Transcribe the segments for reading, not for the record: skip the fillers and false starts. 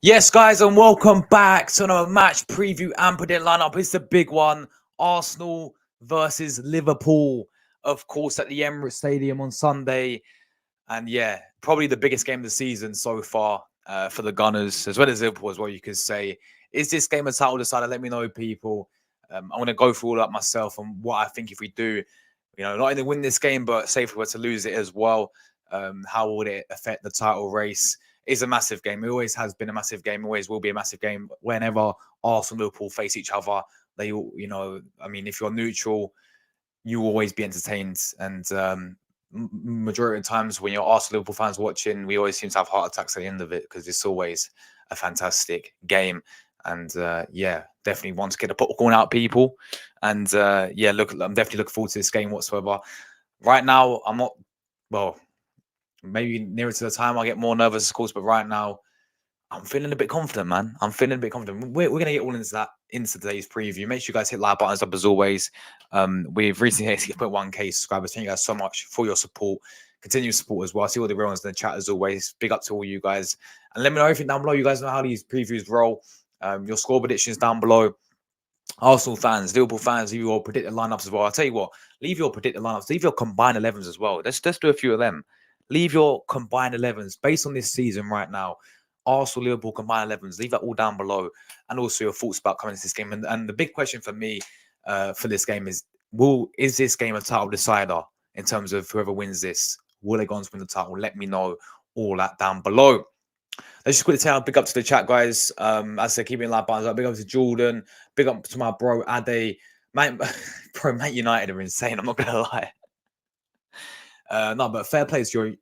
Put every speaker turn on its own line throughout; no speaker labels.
Yes, guys, and welcome back to another match preview and predict lineup. It's the big one: Arsenal versus Liverpool, of course, at the Emirates Stadium on Sunday. And yeah, probably the biggest game of the season so far for the Gunners, as well as Liverpool, as well. You could say, is this game a title decider? Let me know, people. I'm going to go through all that myself and what I think if we do, not only win this game, but say if we were to lose it as well, how would it affect the title race? It's a massive game. It always has been a massive game. Always will be a massive game. Whenever Arsenal and Liverpool face each other, they all, if you're neutral, you will always be entertained. And majority of times when you're Arsenal Liverpool fans watching, we always seem to have heart attacks at the end of it because it's always a fantastic game. And yeah, definitely want to get the popcorn out, people. And yeah, I'm definitely looking forward to this game whatsoever. Right now, I'm not, well, maybe nearer to the time I'll get more nervous, of course, but right now, I'm feeling a bit confident, man. I'm feeling a bit confident. We're going to get all into that into today's preview. Make sure you guys hit like buttons up as always. We've recently hit 6.1k subscribers. Thank you guys so much for your support. Continue support as well. I see all the real ones in the chat as always. Big up to all you guys. And let me know everything down below. You guys know how these previews roll. Your score predictions down below. Arsenal fans, Liverpool fans, leave your predicted lineups as well. I'll tell you what, leave your predicted lineups, leave your combined 11s as well. Let's do a few of them. Leave your combined 11s based on this season right now. Arsenal, Liverpool, combined 11s. Leave that all down below. And also your thoughts about coming into this game. And the big question for me for this game is this game a title decider in terms of whoever wins this? Will they go on to win the title? Let me know all that down below. Let's just quickly tell big up to the chat, guys. As I said, keeping live buttons up. Big up to Jordan. Big up to my bro Ade. Man, bro, Man United are insane. I'm not gonna lie. No, but fair play to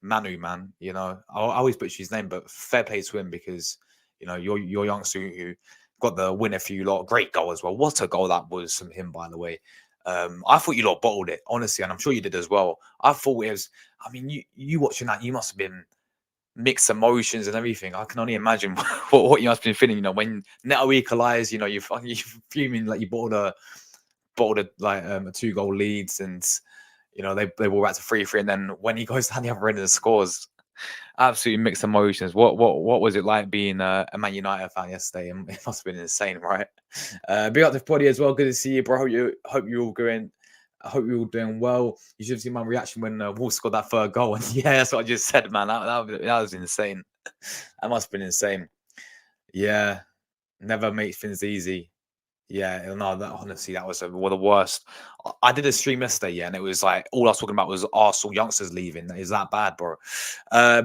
Manu, man. I always butcher his name, but fair play to him because your youngster who got the winner for you lot. Great goal as well. What a goal that was from him, by the way. I thought you lot bottled it, honestly, and I'm sure you did as well. I thought it was. I mean, you watching that, you must have been mixed emotions and everything. I can only imagine what you must be feeling. When Neto equalised, you're fuming like you bottled a like a 2-goal leads, and they were back to 3-3, and then when he goes down the other end and scores, absolutely mixed emotions. What was it like being a Man United fan yesterday? It must have been insane, right? Big up to Poddy as well. Good to see you, bro. Hope you're all going. I hope you're all doing well. You should have seen my reaction when Wolves scored that third goal. And yeah, that's what I just said, man. That was insane. That must have been insane. Yeah, never makes things easy. Yeah, no, honestly, that was one of the worst. I did a stream yesterday, yeah, and it was like all I was talking about was Arsenal youngsters leaving. Is that bad, bro?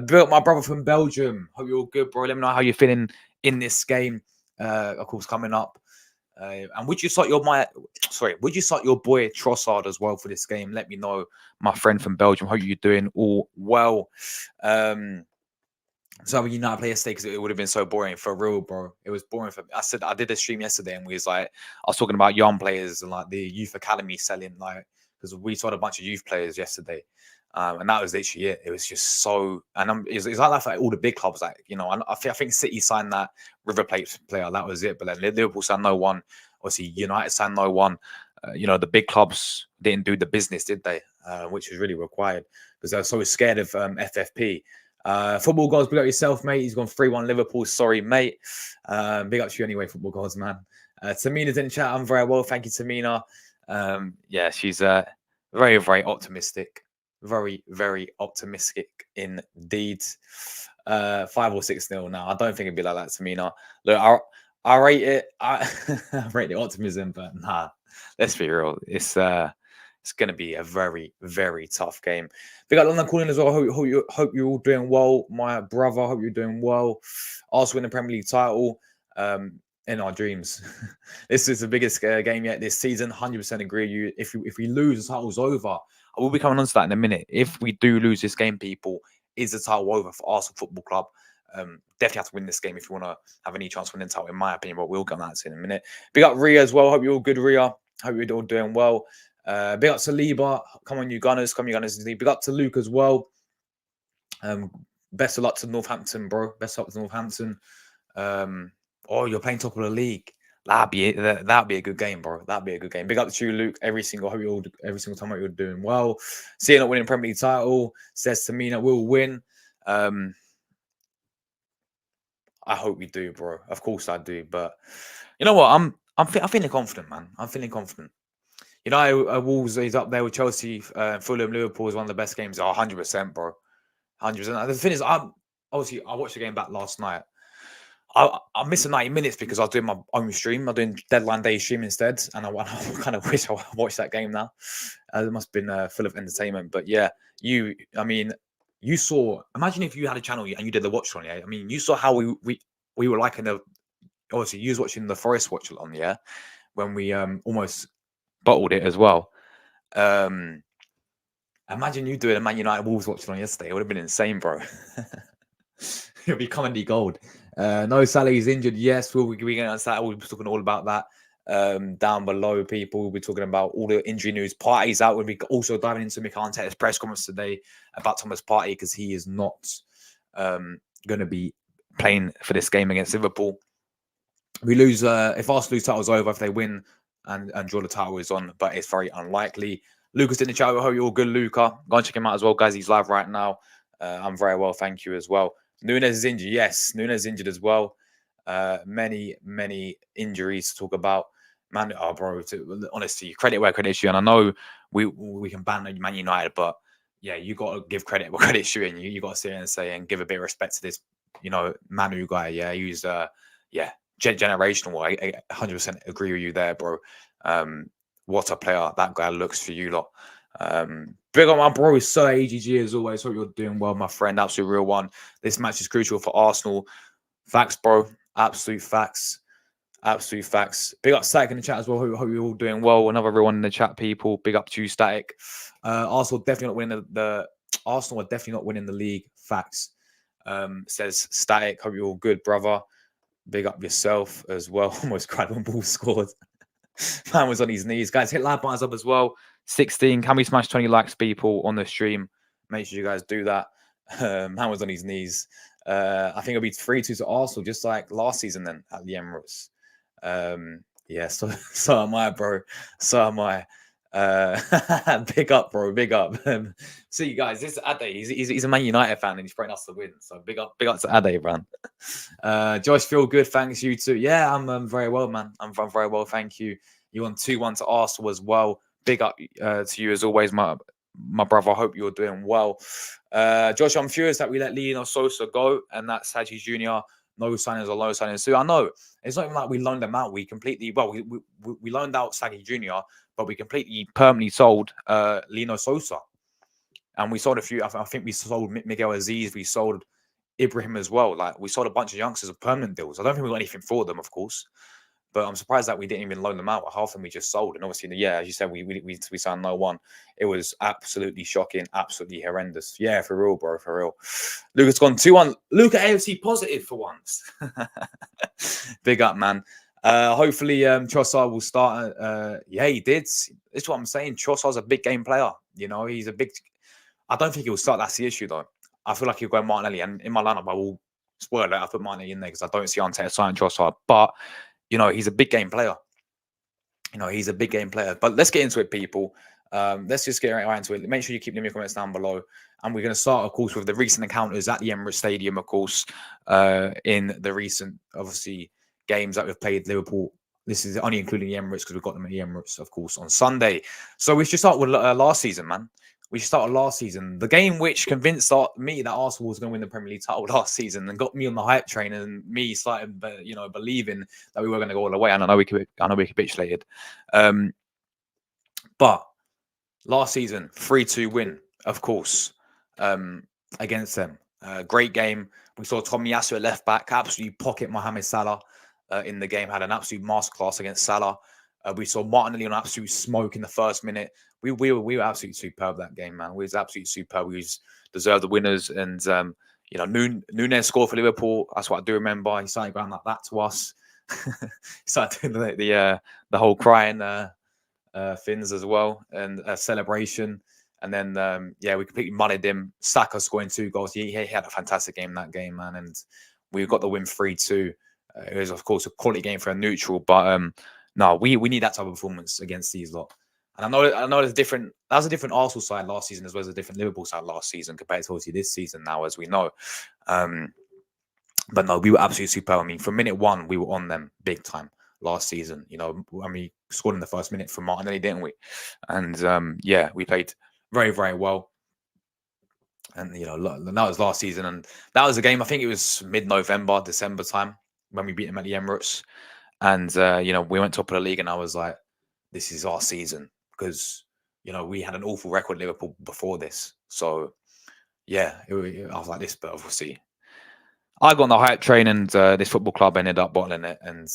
Built my brother from Belgium. Hope you're all good, bro. Let me know how you're feeling in this game. Of course, coming up. And would you start your boy Trossard as well for this game? Let me know, my friend from Belgium. Hope you're doing all well. So when United play yesterday, because it would have been so boring for real, bro. It was boring for me. I did a stream yesterday, and I was talking about young players and like the youth academy selling, like because we saw a bunch of youth players yesterday, and that was literally it. It was just so, and it's like that for all the big clubs, like I think City signed that River Plate player, that was it. But then Liverpool signed no one. Obviously, United signed no one. The big clubs didn't do the business, did they? Which was really required because they were so scared of FFP. Football gods, big up yourself, mate. He's gone 3-1 Liverpool. Sorry, mate. Big up to you anyway, football gods, man. Tamina's in chat. I'm very well. Thank you, Tamina. Yeah, she's very, very optimistic. Very, very optimistic indeed. 5 or 6-0 now. I don't think it'd be like that, Tamina. Look, I rate it. I rate the optimism, but nah, let's be real. It's going to be a very, very tough game. Big up London calling as well. Hope you're all doing well. My brother, hope you're doing well. Arsenal win the Premier League title in our dreams. This is the biggest game yet this season. 100% agree with you. If we lose, the title's over. I will be coming on to that in a minute. If we do lose this game, people, is the title over for Arsenal Football Club? Definitely have to win this game if you want to have any chance of winning the title, in my opinion. But we'll get on that in a minute. Big up Ria as well. Hope you're all good, Ria. Hope you're all doing well. Big up to Liba. Come on, you Gunners. Big up to Luke as well. Best of luck to Northampton, bro. Best of luck to Northampton. You're playing top of the league. That'd be a good game, bro. That'd be a good game. Big up to you, Luke. Every single time you're doing well. See you not winning Premier League title. Says to me that we'll win. I hope we do, bro. Of course I do. But you know what? I'm feeling confident, man. I'm feeling confident. You know, Wolves is up there with Chelsea, Fulham, Liverpool is one of the best games. Oh, 100%, bro. 100%. The thing is, I watched the game back last night. I missed the 90 minutes because I was doing my own stream. I'm doing deadline day stream instead, and I kind of wish I watched that game now. It must have been full of entertainment. But yeah, I mean, you saw. Imagine if you had a channel and you did the watch on. Yeah, I mean, you saw how we were like in the. Obviously, you was watching the Forest watch on. Yeah, when we almost bottled it as well. Imagine you doing a Man United Wolves watching on yesterday. It would have been insane, bro. It'll be comedy gold. No, Sally's injured. Yes, we'll be getting on Saturday. We'll be talking all about that. Down below, people. We'll be talking about all the injury news. Party's out. We'll be also diving into Mikel Arteta's press conference today about Thomas Partey because he is not going to be playing for this game against Liverpool. We lose if Arsenal lose, title's over. If they win and draw, the title is on, but it's very unlikely. Lucas in the chat. I hope you're all good, Luca. Go and check him out as well, guys. He's live right now. I'm very well, thank you as well. Nunes is injured. Yes, Nunes is injured as well. Many injuries to talk about. Man, oh, bro, honestly, credit where credit's due. And I know we can ban Man United, but yeah, you got to give credit where credit's due. And you got to sit here and say and give a bit of respect to this, Manu guy. Yeah, he's generational. I 100% agree with you there, bro. What a player that guy looks for you lot. Big on my bro, Sir AGG as always. Hope you're doing well, my friend. Absolute real one. This match is crucial for Arsenal. Facts, bro. Absolute facts. Absolute facts. Big up Static in the chat as well. Hope you're all doing well. Another everyone in the chat, people. Big up to you, Static. Arsenal definitely not winning Arsenal are definitely not winning the league. Facts. Says Static. Hope you're all good, brother. Big up yourself as well. Almost cried when ball scored. Man was on his knees. Guys, hit like buttons up as well. 16. Can we smash 20 likes, people, on the stream? Make sure you guys do that. Man was on his knees. I think it'll be 3-2 to Arsenal, just like last season then at the Emirates. Yeah, so am I, bro. So am I. Big up, bro. Big up. See you guys. This is Ade. He's a Man United fan and he's praying us to win. So big up to Ade, man. Josh, feel good. Thanks, you too. Yeah, I'm very well, man. I'm very well. Thank you. You won 2-1 to Arsenal as well. Big up to you as always, my brother. I hope you're doing well. Josh, I'm furious that we let Lino Sosa go and that Saji Jr. No signings or low signings. So I know it's not even like we loaned them out. We completely we loaned out Saji Jr. But we completely permanently sold Lino Sosa. And we sold a few. I think we sold Miguel Aziz. We sold Ibrahim as well. Like, we sold a bunch of youngsters of permanent deals. I don't think we got anything for them, of course. But I'm surprised that we didn't even loan them out. Half of them we just sold. And obviously, yeah, as you said, we signed no one. It was absolutely shocking. Absolutely horrendous. Yeah, for real, bro. For real. Luca's gone 2-1. Luca AFC positive for once. Big up, man. Hopefully Trossard will start. Yeah, he did. That's what I'm saying. Trossard's a big game player. He's a big. I don't think he'll start. That's the issue, though. I feel like he'll go Martinelli. And in my lineup, I will spoil it. I put Martinelli in there because I don't see Arteta signing Trossard. But he's a big game player. He's a big game player. But let's get into it, people. Let's just get right into it. Make sure you keep leaving your comments down below. And we're going to start, of course, with the recent encounters at the Emirates Stadium, of course, in the recent, obviously, games that we've played. Liverpool. This is only including the Emirates because we've got them at the Emirates, of course, on Sunday. So we should start with last season, man. We should start with last season. The game which convinced me that Arsenal was going to win the Premier League title last season and got me on the hype train and me started, believing that we were going to go all the way. And I know we capitulated. But last season, 3-2 win, of course, against them. Great game. We saw Tomiyasu at left back, absolutely pocket Mohamed Salah in the game, had an absolute masterclass against Salah. We saw Martinelli on absolute smoke in the first minute. We were absolutely superb that game, man. We was absolutely superb. We deserved the winners. And, Nunes scored for Liverpool. That's what I do remember. He started going like that to us. He started doing the whole crying things as well and celebration. And then, we completely mudded him. Saka scoring 2 goals. He had a fantastic game that game, man. And we got the win 3-2. It was, of course, a quality game for a neutral. But, no, we need that type of performance against these lot. And I know there's different. That was a different Arsenal side last season as well as a different Liverpool side last season compared to obviously this season now, as we know. But no, we were absolutely superb. I mean, from minute one, we were on them big time last season. You know, I mean, scored in the first minute from Martinelli, didn't we? And yeah, we played very, very well. And you know, that was last season, and that was a game. I think it was mid-November, December time when we beat them at the Emirates. And you know, we went top of the league, and I was like, "This is our season," because you know we had an awful record Liverpool before this. So yeah, I was like, "This, but obviously." I got on the hype train, and this football club ended up bottling it, and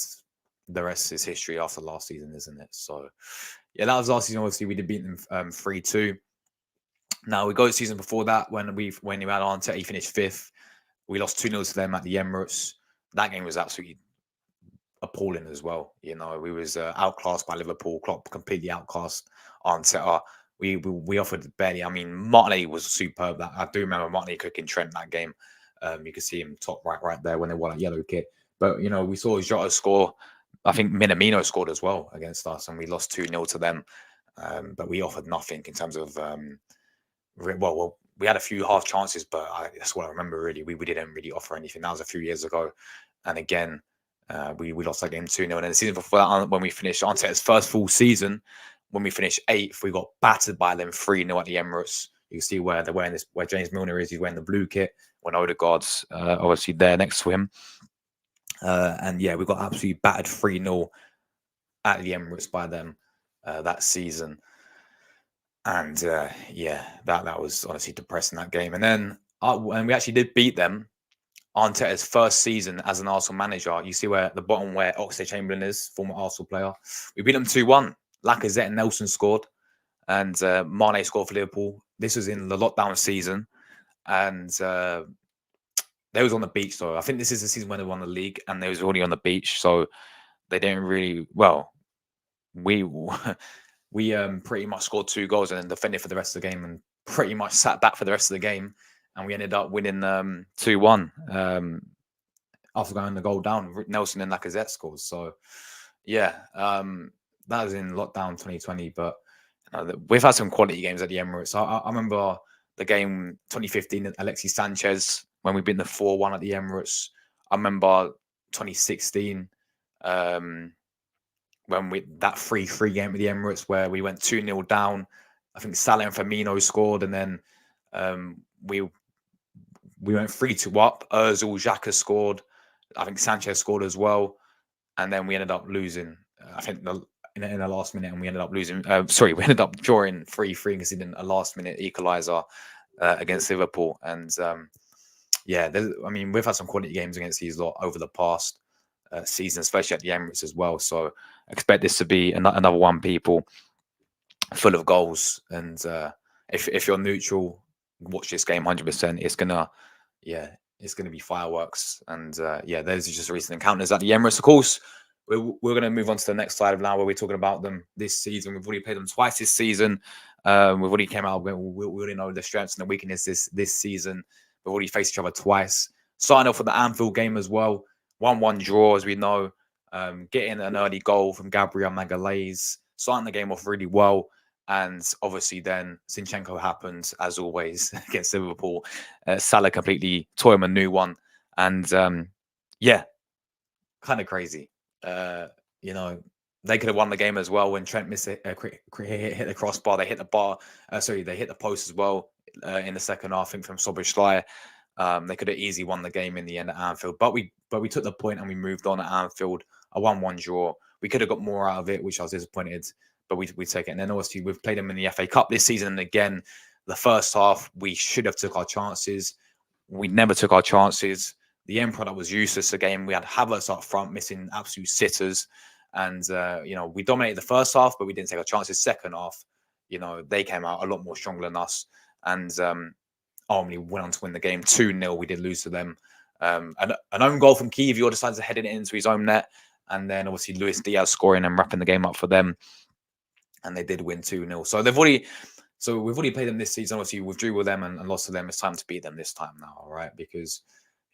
the rest is history after last season, isn't it? So, yeah, that was last season. Obviously, we did beat them 3-2. Now we go to the season before that when we had Arteta, he finished fifth. We lost 2-0 to them at the Emirates. That game was absolutely appalling as well. You know, we was outclassed by Liverpool. Klopp completely outclassed Arteta. We offered barely. I mean, Martinelli was superb. That I do remember Martinelli cooking Trent in that game. You could see him top right there when they won that yellow kit. But you know, we saw Jota score. I think Minamino scored as well against us, and we lost 2-0 to them. But we offered nothing in terms of we had a few half chances, but that's what I remember really. We didn't really offer anything. That was a few years ago, and again, we lost that game 2-0. And then the season before that, when we finished Arteta's first full season, when we finished eighth, we got battered by them 3-0 at the Emirates. You can see where they're wearing this, where James Milner is. He's wearing the blue kit. When Odegaard's obviously there next to him. And yeah, we got absolutely battered 3-0 at the Emirates by them that season. And yeah, that was honestly depressing, that game. And then and we actually did beat them. Arteta's first season as an Arsenal manager. You see where at the bottom where Oxlade-Chamberlain is, former Arsenal player. We beat them 2-1. Lacazette and Nelson scored, and Mane scored for Liverpool. This was in the lockdown season, and they was on the beach. So I think this is the season when they won the league, and they was already on the beach. So they didn't really we we pretty much scored 2 goals and then defended for the rest of the game and pretty much sat back for the rest of the game. And we ended up winning 2-1 after going the goal down. Nelson and Lacazette scores. So, yeah, that was in lockdown 2020. But we've had some quality games at the Emirates. I remember the game 2015 at Alexis Sanchez when we beat the 4-1 at the Emirates. I remember 2016 when we that 3-3 game at the Emirates where we went 2-0 down. I think Salah and Firmino scored, and then we went 3-2 up. Ozil, Xhaka scored. I think Sanchez scored as well, and then we ended up losing. I think in the last minute, and we ended up losing. We ended up drawing 3-3 because he did a last-minute equaliser against Liverpool. And yeah, I mean, we've had some quality games against these lot over the past season, especially at the Emirates as well. So expect this to be another one, people, full of goals. And if you're neutral, watch this game 100%. It's gonna be fireworks. And yeah, those are just recent encounters at the Emirates. Of course, we're going to move on to the next slide of now where we're talking about them this season. We've already played them twice this season. We've already came out. We already know the strengths and the weaknesses this season. We've already faced each other twice. Starting off with the Anfield game as well. 1-1 draw, as we know. Getting an early goal from Gabriel Magalhaes. Starting the game off really well. And obviously then Zinchenko happens, as always, against Liverpool. Salah completely tore him a new one. And yeah, kind of crazy. You know, they could have won the game as well when Trent missed hit the crossbar. They hit the bar. They hit the post as well in the second half, I think, from Szoboszlai. They could have easily won the game in the end at Anfield. But we took the point and we moved on at Anfield. A 1-1 draw. We could have got more out of it, which I was disappointed. But we take it. And then obviously we've played them in the FA Cup this season. And again, the first half, we should have took our chances. We never took our chances. The end product was useless again. We had Havertz up front, missing absolute sitters. And, you know, we dominated the first half, but we didn't take our chances. Second half, you know, they came out a lot more stronger than us. And ultimately went on to win the game 2-0. We did lose to them. An own goal from Kiwior decides to head it into his own net. And then obviously Luis Diaz scoring and wrapping the game up for them. And they did win 2-0. So we've already played them this season. Obviously, we drew with them and lost to them. It's time to beat them this time now, all right? Because,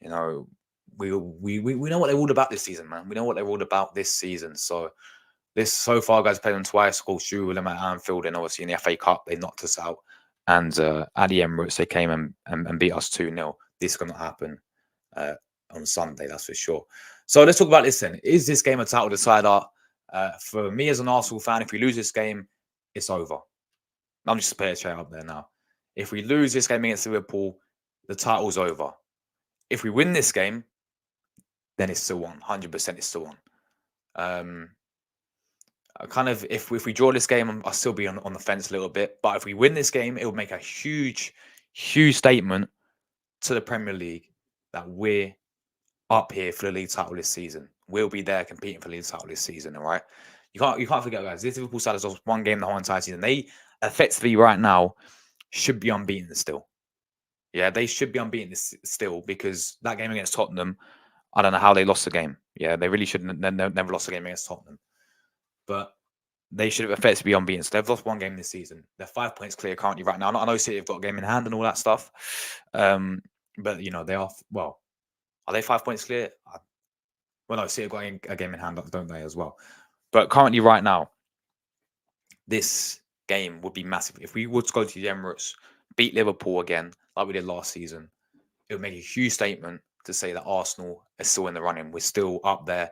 you know, we know what they're all about this season, man. We know what they're all about this season. So so far, guys, played them twice. Of course, drew with them at Anfield, and obviously in the FA Cup, they knocked us out. And at the Emirates, they came and beat us 2-0. This is going to happen on Sunday, that's for sure. So let's talk about this then. Is this game a title decider? For me as an Arsenal fan, if we lose this game, it's over. I'm just putting it straight up there now. If we lose this game against Liverpool, the title's over. If we win this game, then it's still on. 100% it's still on. Kind of, if we draw this game, I'll still be on the fence a little bit. But if we win this game, it will make a huge statement to the Premier League that we're up here for the league title this season. We'll be there competing for the league title this season, all right? You can't forget, guys, this Liverpool side has lost one game the whole entire season. They effectively right now should be unbeaten still. Yeah, they should be unbeaten still, because that game against Tottenham, I don't know how they lost the game. Yeah, they really shouldn't have never lost a game against Tottenham. But they should have effectively be unbeaten. So they've lost one game this season. They're 5 points clear currently right now. I know City have got a game in hand and all that stuff. But, you know, they are, well, are they 5 points clear? Well, no, City have got a game in hand, don't they, as well? But currently right now, this game would be massive. If we were to go to the Emirates, beat Liverpool again, like we did last season, it would make a huge statement to say that Arsenal is still in the running. We're still up there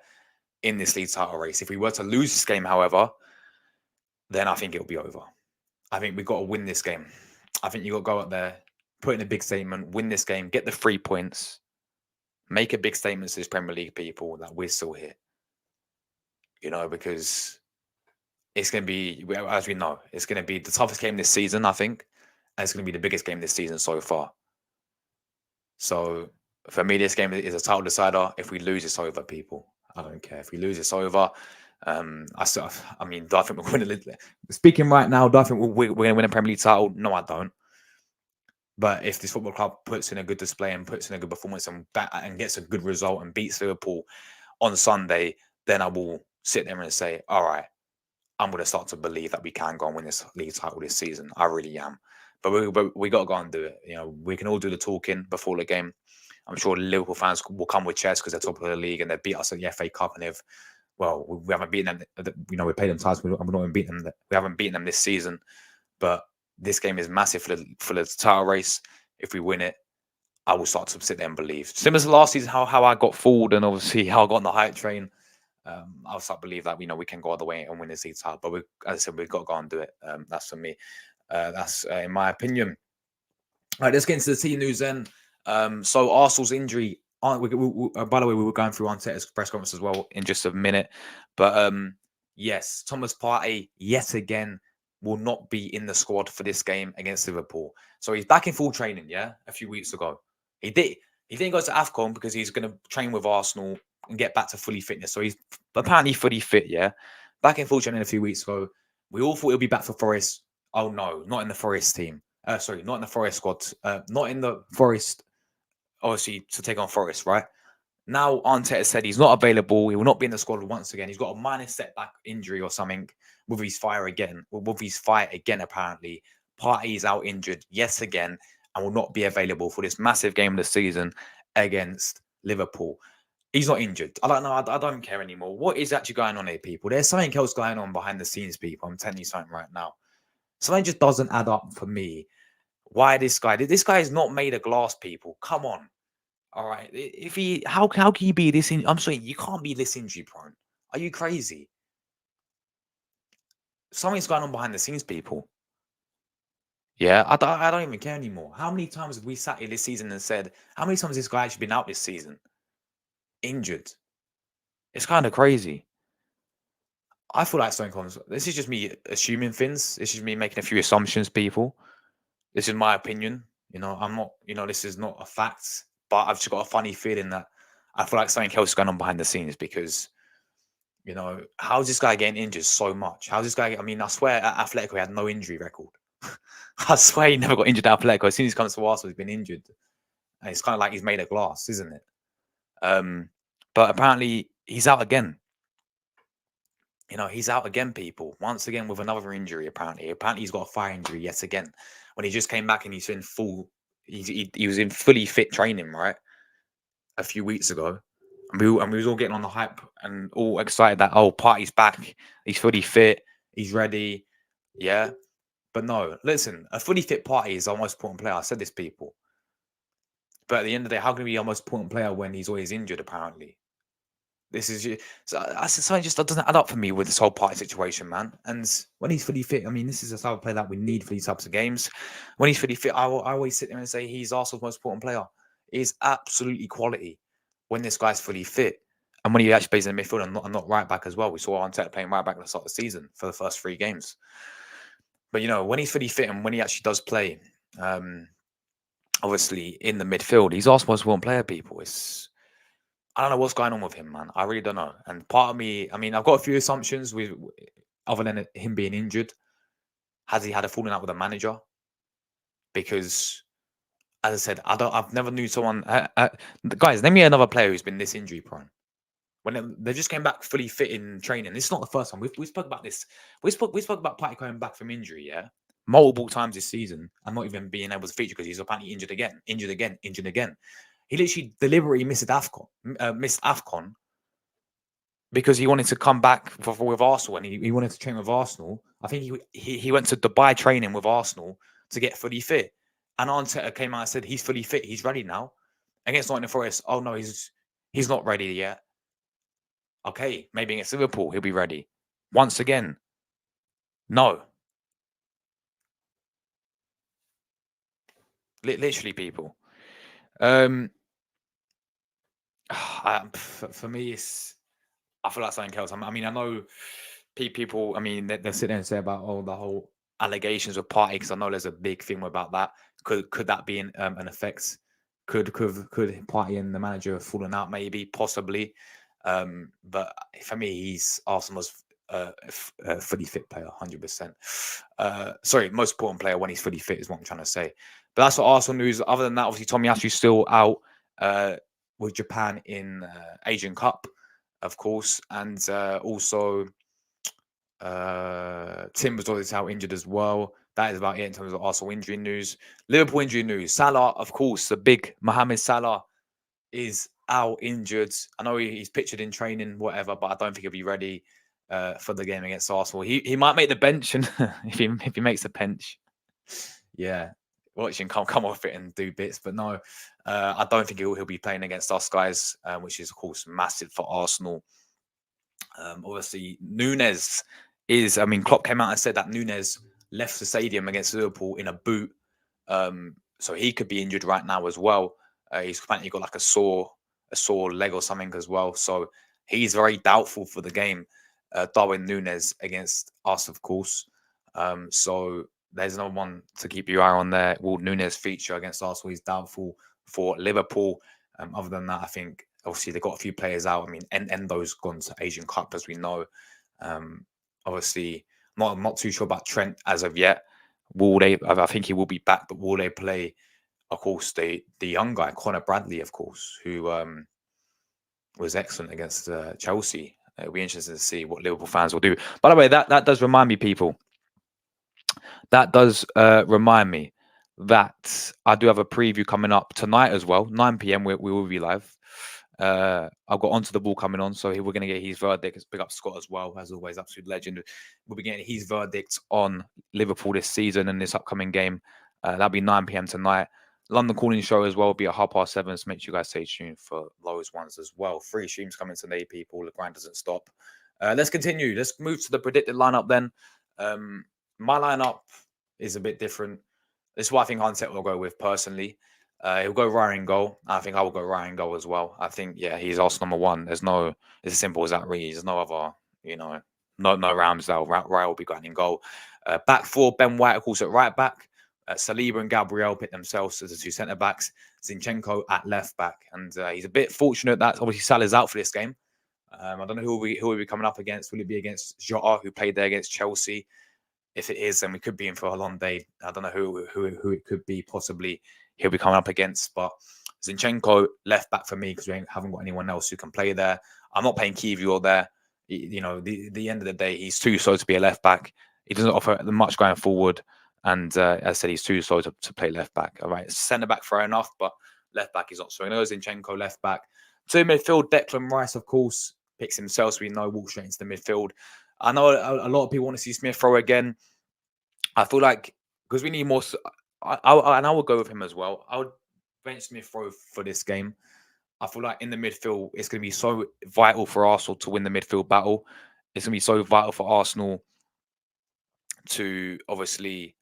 in this league title race. If we were to lose this game, however, then I think it'll be over. I think we've got to win this game. I think you've got to go out there, put in a big statement, win this game, get the 3 points, make a big statement to this Premier League people that we're still here. You know, because it's going to be, as we know, it's going to be the toughest game this season, I think. And it's going to be the biggest game this season so far. So for me, this game is a title decider. If we lose, it's over, people. I don't care. If we lose, it's over. I mean, do I think we're going to speaking right now? Do I think we're going to win a Premier League title? No, I don't. But if this football club puts in a good display and puts in a good performance and gets a good result and beats Liverpool on Sunday, then I will sit there and say, all right, I'm going to start to believe that we can go and win this league title this season. I really am. But we got to go and do it. You know, we can all do the talking before the game. I'm sure Liverpool fans will come with chairs because they're top of the league and they beat us at the FA Cup, and we haven't beaten them. You know, we played them twice. We haven't beaten them. We haven't beaten them this season. But this game is massive for the title race. If we win it, I will start to sit there and believe. Similar to last season, how I got fooled and obviously how I got on the hype train. I'll start to believe that, you know, we can go all the way and win this league title. But as I said, we've got to go and do it. That's for me. That's in my opinion. All right, let's get into the team news then. So Arsenal's injury. By the way, we were going through Arteta's press conference as well in just a minute. But yes, Thomas Partey yet again will not be in the squad for this game against Liverpool. So he's back in full training. Yeah, a few weeks ago he didn't go to AFCON because he's going to train with Arsenal and get back to fully fitness. So he's apparently fully fit. Yeah, back in full training a few weeks ago. We all thought he'll be back for Forest. Oh no, not in the Forest team. Sorry, not in the Forest squad. Not in the Forest. Obviously, to take on Forest, right? Now, Arteta said he's not available. He will not be in the squad once again. He's got a minor setback injury or something with his fight again, apparently. Partey is out injured, yes, again, and will not be available for this massive game of the season against Liverpool. He's not injured. I don't know. I don't care anymore. What is actually going on here, people? There's something else going on behind the scenes, people. I'm telling you something right now. Something just doesn't add up for me. Why this guy? This guy is not made of glass, people. Come on. All right. How can you be this? I'm sorry, you can't be this injury prone. Are you crazy? Something's going on behind the scenes, people. Yeah, I don't even care anymore. How many times have we sat here this season and said, how many times has this guy actually been out this season? Injured. It's kind of crazy. I feel like this is just me assuming things. This is me making a few assumptions, people. This is my opinion. You know, I'm not, you know, this is not a fact, but I've just got a funny feeling that I feel like something else is going on behind the scenes because, you know, how's this guy getting injured so much? How's this guy? I mean, I swear at Atletico, he had no injury record. I swear he never got injured at Atletico. As soon as he comes to Arsenal, he's been injured. And it's kind of like he's made of glass, isn't it? But apparently he's out again. You know, he's out again, people. Once again with another injury, apparently. Apparently he's got a thigh injury yet again. When he just came back and he's in he was in fully fit training, right? A few weeks ago. And we was all getting on the hype and all excited that, oh, Partey's back. He's fully fit. He's ready. Yeah. But no, listen, a fully fit Partey is our most important player. I said this, people. But at the end of the day, how can he be our most important player when he's always injured? Apparently, this is so. Something just doesn't add up for me with this whole party situation, man. And when he's fully fit, I mean, this is the type of player that we need for these types of games. When he's fully fit, I always sit there and say he's Arsenal's most important player. He's absolutely quality when this guy's fully fit. And when he actually plays in the midfield and not right back as well. We saw Arteta playing right back at the start of the season for the first 3 games. But when he's fully fit and when he actually does play, obviously in the midfield, he's Arsenal's most important player. People, I don't know what's going on with him, man. I really don't know. And part of me, I mean, I've got a few assumptions with other than him being injured. Has he had a falling out with a manager? Because, as I said, I've never knew someone. Guys, name me another player who's been this injury prone. When they just came back fully fit in training. This is not the first time we spoke about this. We spoke about Partey coming back from injury, yeah, multiple times this season, and not even being able to feature because he's apparently injured again. He literally deliberately missed AFCON because he wanted to come back with Arsenal and he wanted to train with Arsenal. I think he went to Dubai training with Arsenal to get fully fit. And Arteta came out and said he's fully fit, he's ready now. Against Nottingham Forest, oh no, he's not ready yet. Okay, maybe against Liverpool, he'll be ready. Once again, no. Literally, people. For me, I feel like something else. I mean, I know people. I mean, they sit there and say about the whole allegations of Partey because I know there's a big thing about that. Could that be an effect? Could Partey and the manager have fallen out? Maybe, possibly. But for me, he's Arsenal's fully fit player, 100%. Sorry, most important player when he's fully fit is what I'm trying to say. But that's what Arsenal news. Other than that, obviously, Tomiyasu still out with Japan in Asian Cup, of course, and also Tim was always out injured as well. That is about it in terms of Arsenal injury news. Liverpool injury news. Salah, of course, the big Mohamed Salah is out injured. I know he's pictured in training, whatever, but I don't think he'll be ready for the game against Arsenal. He might make the bench, and if he makes the bench, yeah, watch him come off it and do bits. But no, I don't think he'll be playing against us guys, which is of course massive for Arsenal. Obviously, Nunes is. I mean, Klopp came out and said that Nunes left the stadium against Liverpool in a boot, so he could be injured right now as well. He's apparently got like a sore leg or something as well. So he's very doubtful for the game. Darwin Nunes against us, of course. So there's no one to keep your eye on there. Will Nunes feature against Arsenal? He's doubtful for Liverpool. Other than that, I think obviously they've got a few players out. I mean, Endo's gone to Asian Cup, as we know. Obviously, I'm not too sure about Trent as of yet. Will they? I think he will be back, but will they play? Of course, the young guy, Connor Bradley, of course, who was excellent against Chelsea. It'll be interesting to see what Liverpool fans will do. By the way, that does remind me, people. That does remind me that I do have a preview coming up tonight as well, 9 p.m. We will be live. I've got Onto the Ball coming on, so we're going to get his verdict. Big up Scott as well, as always, absolute legend. We'll be getting his verdict on Liverpool this season and this upcoming game. That'll be 9 p.m. tonight. London Calling Show as well will be at 7:30. So make sure you guys stay tuned for those ones as well. 3 streams coming today, people. The grind doesn't stop. Let's continue. Let's move to the predicted lineup then. My lineup is a bit different. This is what I think Arteta will go with personally. He'll go Ryan in goal. I think I will go Ryan in goal as well. I think, yeah, he's Arsenal number 1. It's as simple as that, really. There's no other, no Ramsdale. Ryan will be going in goal. Back 4, Ben White, of course, at right back. Saliba and Gabriel pick themselves as the 2 centre backs. Zinchenko at left back, and he's a bit fortunate that obviously Salah's out for this game. I don't know who will be coming up against. Will it be against Jota, who played there against Chelsea? If it is, then we could be in for a long day. I don't know who it could be. Possibly he'll be coming up against, but Zinchenko left back for me because we haven't got anyone else who can play there. I'm not playing Kiwior there. The end of the day, he's too slow to be a left back. He doesn't offer much going forward. And as I said, he's too slow to play left back. All right, centre back fair enough, but left back is not so. Zinchenko left back. To midfield, Declan Rice, of course, picks himself, so we know walk straight into the midfield. I know a lot of people want to see Smith Rowe again. I feel like because we need more, I would go with him as well. I would bench Smith Rowe for this game. I feel like in the midfield, it's going to be so vital for Arsenal to win the midfield battle. It's going to be so vital for Arsenal to obviously,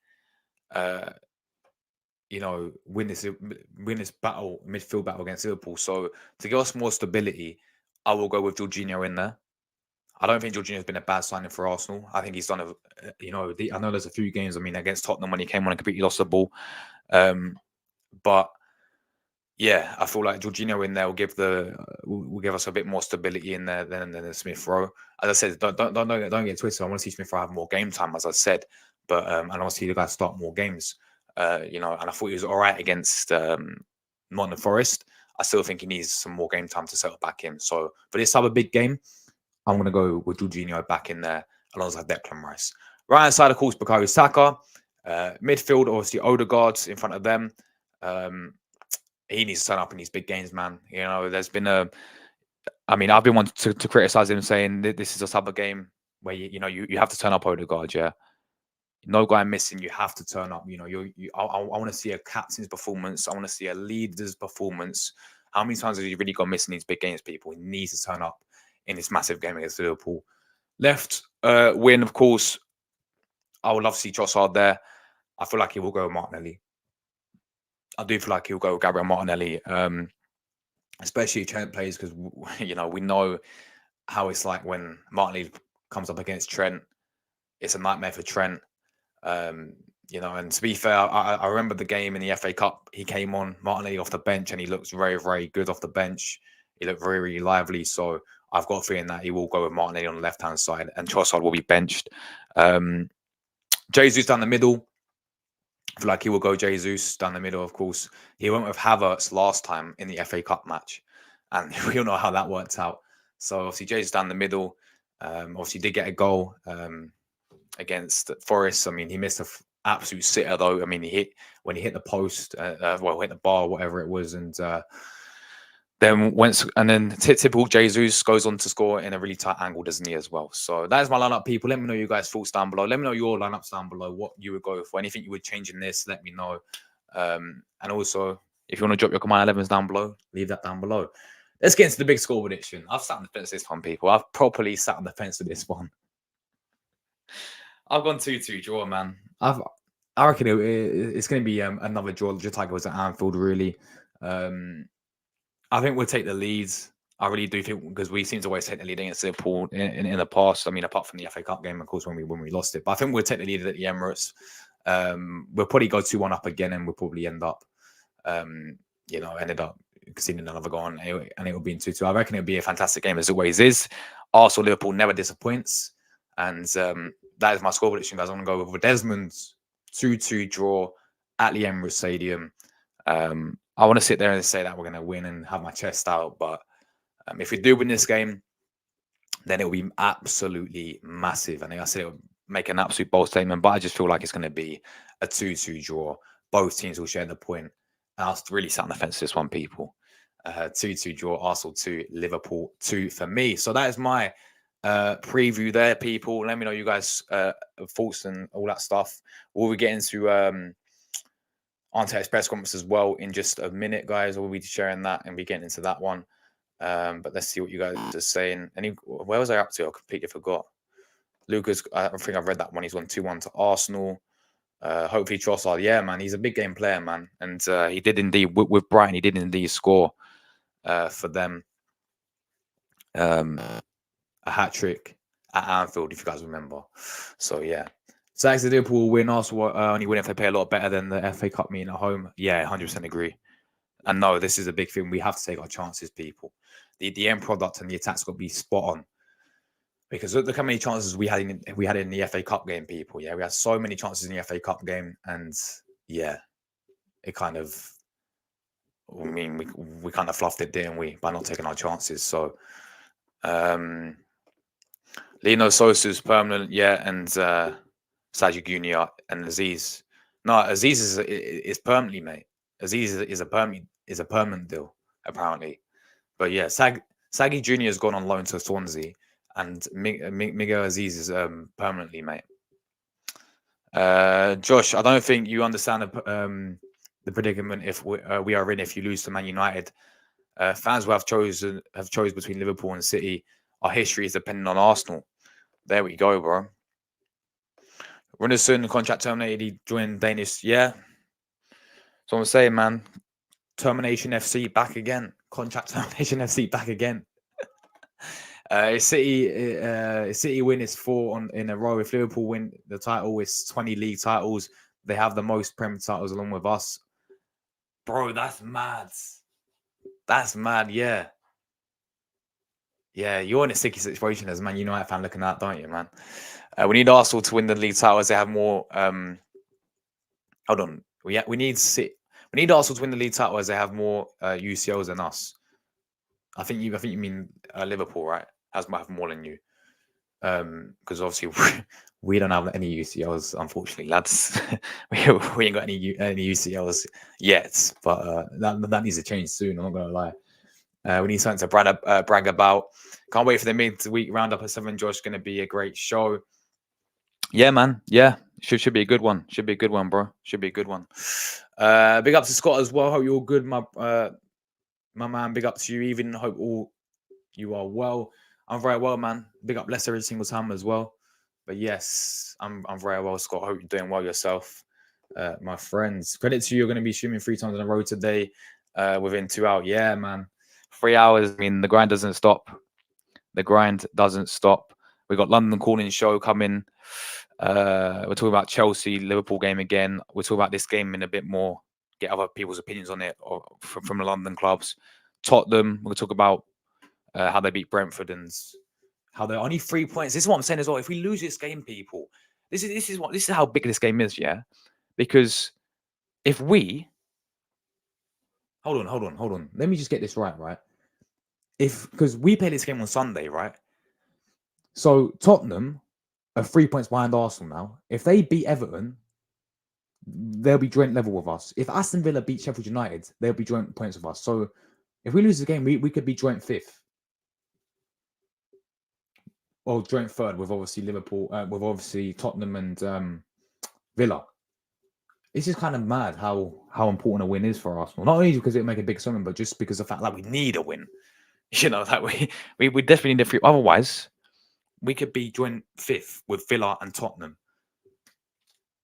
uh, win this battle, midfield battle against Liverpool. So to give us more stability, I will go with Jorginho in there. I don't think Jorginho's been a bad signing for Arsenal. I think he's done I know there's a few games. I mean, against Tottenham when he came on and completely lost the ball, but yeah, I feel like Jorginho in there will give us a bit more stability in there than the Smith Rowe. As I said, don't get twisted. I want to see Smith Rowe have more game time, as I said, but and I want to see the guy start more games. And I thought he was all right against Nottingham Forest. I still think he needs some more game time to settle back in. So for this type of big game, I'm going to go with Jorginho back in there alongside Declan Rice. Right hand side, of course, Bukayo Saka. Midfield, obviously, Odegaard in front of them. He needs to turn up in these big games, man. There's been I've been wanting to criticize him, saying that this is a type of game where you have to turn up Odegaard, yeah. No guy missing, you have to turn up. I want to see a captain's performance. I want to see a leader's performance. How many times has he really gone missing these big games, people? He needs to turn up in this massive game against Liverpool. Left win, of course. I would love to see Trossard there. I feel like he will go with Martinelli. I do feel like he'll go with Gabriel Martinelli, especially if Trent plays, because we know how it's like when Martinelli comes up against Trent. It's a nightmare for Trent. And to be fair, I remember the game in the FA Cup. He came on Martinelli off the bench, and he looks very, very good off the bench. He looked very, really lively. So I've got a feeling that he will go with Martinelli on the left-hand side, and Trossard will be benched. Jesus down the middle. I feel like he will go Jesus down the middle, of course. He went with Havertz last time in the FA Cup match, and we all know how that worked out. So obviously Jesus down the middle. Obviously did get a goal against Forest. I mean, he missed an absolute sitter though. I mean, when he hit the post, hit the bar, whatever it was, and then typical Jesus goes on to score in a really tight angle, doesn't he, as well? So that is my lineup, people. Let me know your guys' thoughts down below. Let me know your lineups down below, what you would go for. Anything you would change in this, let me know. And also, if you want to drop your command 11s down below, leave that down below. Let's get into the big score prediction. I've sat on the fence with this one, people. I've properly sat on the fence with this one. I've gone 2-2 draw, man. I reckon it's going to be another draw. Just like it was at Anfield, really. I think we'll take the leads. I really do think, because we seem to always take the lead against Liverpool in the past. I mean, apart from the FA Cup game, of course, when we lost it. But I think we'll take the lead at the Emirates. We'll probably go 2-1 up again, and we'll probably ended up conceding another goal, and it will be in 2-2. I reckon it'll be a fantastic game, as it always is. Arsenal Liverpool never disappoints, and that is my score prediction, guys. I'm going to go with Desmond's 2-2 draw at the Emirates Stadium. I want to sit there and say that we're going to win and have my chest out, but if we do win this game, then it will be absolutely massive. I think I said it would make an absolute bold statement, but I just feel like it's going to be a 2-2 draw. Both teams will share the point. And I was really sat on the fence this one, people. 2-2 draw, Arsenal 2, Liverpool 2 for me. So that is my preview there, people. Let me know you guys' thoughts and all that stuff. Will we get into Arteta's press conference as well in just a minute, guys? We'll be sharing that and be getting into that one. But let's see what you guys are saying. Where was I up to? I completely forgot. Lucas, I think I've read that one. He's won 2-1 to Arsenal. Hopefully Trossard. Yeah, man, he's a big game player, man. And he did indeed, with Brighton, he did indeed score for them. A hat-trick at Anfield, if you guys remember. So, yeah. So actually, Liverpool will win. Arsenal only win if they play a lot better than the FA Cup meeting at home. Yeah, 100% agree. And no, this is a big thing. We have to take our chances, people. The end product and the attack's got to be spot on. Because look how many chances we had in the FA Cup game, people. Yeah, we had so many chances in the FA Cup game, and yeah, it kind of. I mean, we kind of fluffed it, didn't we, by not taking our chances? So, Lino Sosa's permanent, yeah, and Sadio Junior and Aziz. No, Aziz is permanently, mate. Aziz is a permanent deal, apparently. But yeah, Saggy Junior has gone on loan to Swansea, and Miguel Aziz is permanently, mate. Josh, I don't think you understand the predicament if we are in if you lose to Man United. Fans will have chose between Liverpool and City. Our history is dependent on Arsenal. There we go, bro. Runnison, contract terminated. He joined Danish. Yeah. So I'm saying, man, Termination FC back again. Contract Termination FC back again. City win is 4 in a row. If Liverpool win the title, it's 20 league titles. They have the most Premier titles along with us. Bro, that's mad. That's mad, yeah. Yeah, you're in a sticky situation as a Man United fan looking at that, don't you, man? We need Arsenal to win the league titles. They have more. Hold on. We need Arsenal to win the league title as they have more UCLs than us. I think you mean Liverpool, right? Have more than you. Because obviously we don't have any UCLs, unfortunately, lads. we ain't got any UCLs yet, but that needs to change soon. I'm not gonna lie. We need something to brag about. Can't wait for the midweek roundup at 7. Josh, going to be a great show. Yeah, man. Yeah, should be a good one. Should be a good one, bro. Should be a good one. Big up to Scott as well. Hope you're all good, my man. Big up to you. Even hope all you are well. I'm very well, man. Big up Leicester every single time as well. But yes, I'm very well, Scott. Hope you're doing well yourself, my friends. Credit to you. You're going to be streaming 3 times in a row today, within 2 hours. Yeah, man. 3 hours. I mean, the grind doesn't stop. The grind doesn't stop. We got London Calling show coming. We're talking about Chelsea Liverpool game again. We're talking about this game in a bit more. Get other people's opinions on it from the London clubs. Tottenham. We're going to talk about how they beat Brentford and how they're only 3 points. This is what I'm saying as well. If we lose this game, people, this is how big this game is. Yeah, because if we hold on. Let me just get this right. Because we play this game on Sunday, right? So Tottenham are 3 points behind Arsenal now. If they beat Everton, they'll be joint level with us. If Aston Villa beat Sheffield United, they'll be joint points with us. So if we lose the game, we could be joint 5th. Or joint 3rd with obviously Liverpool, with obviously Tottenham and Villa. It's just kind of mad how important a win is for Arsenal. Not only because it make a big sum, but just because of the fact that we need a win. You know, that we definitely need a free. Otherwise, we could be joint 5th with Villa and Tottenham